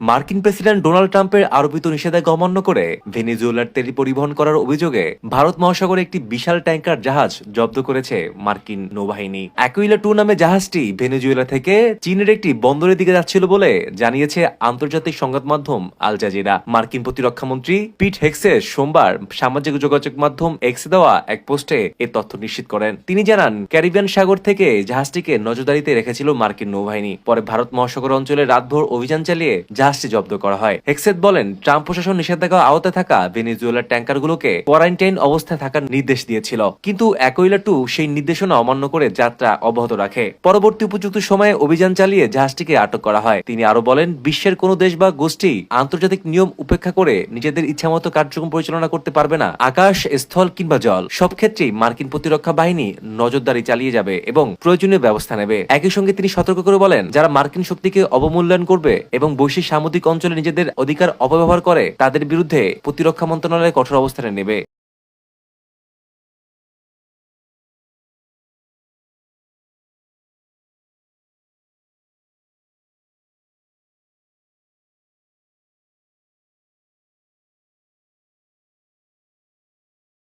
মার্কিন president Donald ট্রাম্পের আরোপিত নিষেধাজ্ঞা অমান্য করে ভেনেজুয়েলার তেল পরিবহন করার অভিযোগে ভারত মহাসাগরে একটি বিশাল ট্যাঙ্কার জাহাজ জব্দ করেছে মার্কিন নৌবাহিনী। অ্যাকুইলা 2 নামে জাহাজটি ভেনেজুয়েলা থেকে চীনের একটি বন্দরের দিকে যাচ্ছিল বলে জানিয়েছে আন্তর্জাতিক সংবাদ মাধ্যম আল জাজিরা। মার্কিন প্রতিরক্ষামন্ত্রী পিট হেক্সেস সোমবার সামাজিক যোগাযোগ মাধ্যম এক্সে দেওয়া এক পোস্টে এ তথ্য নিশ্চিত করেন। তিনি জানান, ক্যারিবিয়ান সাগর থেকে জাহাজটিকে নজরদারিতে রেখেছিল মার্কিন নৌবাহিনী। পরে ভারত মহাসাগর অঞ্চলে রাতভর অভিযান চালিয়ে জাহাজটি জব্দ করা হয়। হেক্সেট বলেন, ট্রাম্প প্রশাসন নিষেধাজ্ঞা আওতায় থাকা ভেনেজুয়েলার ট্যাঙ্কারগুলোকে কোয়ারেন্টাইন অবস্থায় থাকার নির্দেশ দিয়েছিল, কিন্তু অ্যাকুইলা 2 সেই নির্দেশনা অমান্য করে যাত্রা অব্যাহত রাখে। পরবর্তী উপযুক্ত সময়ে অভিযান চালিয়ে জাহাজটিকে আটক করা হয়। তিনি আরো বলেন, বিশ্বের কোনো দেশ বা গোষ্ঠী আন্তর্জাতিক নিয়ম উপেক্ষা করে নিজেদের ইচ্ছামতো কার্যক্রম পরিচালনা করতে পারবে না। আকাশ, স্থল কিংবা জল, সব ক্ষেত্রেই মার্কিন প্রতিরক্ষা বাহিনী নজরদারি চালিয়ে যাবে এবং প্রয়োজনীয় ব্যবস্থা নেবে। একই সঙ্গে তিনি সতর্ক করে বলেন, যারা মার্কিন শক্তিকে অবমূল্যায়ন করবে এবং বৈশ্বিক সামুদ্রিক অঞ্চলে নিজেদের অধিকার অপব্যবহার করে তাদের বিরুদ্ধে প্রতিরক্ষা মন্ত্রণালয় কঠোর অবস্থানে নেবে।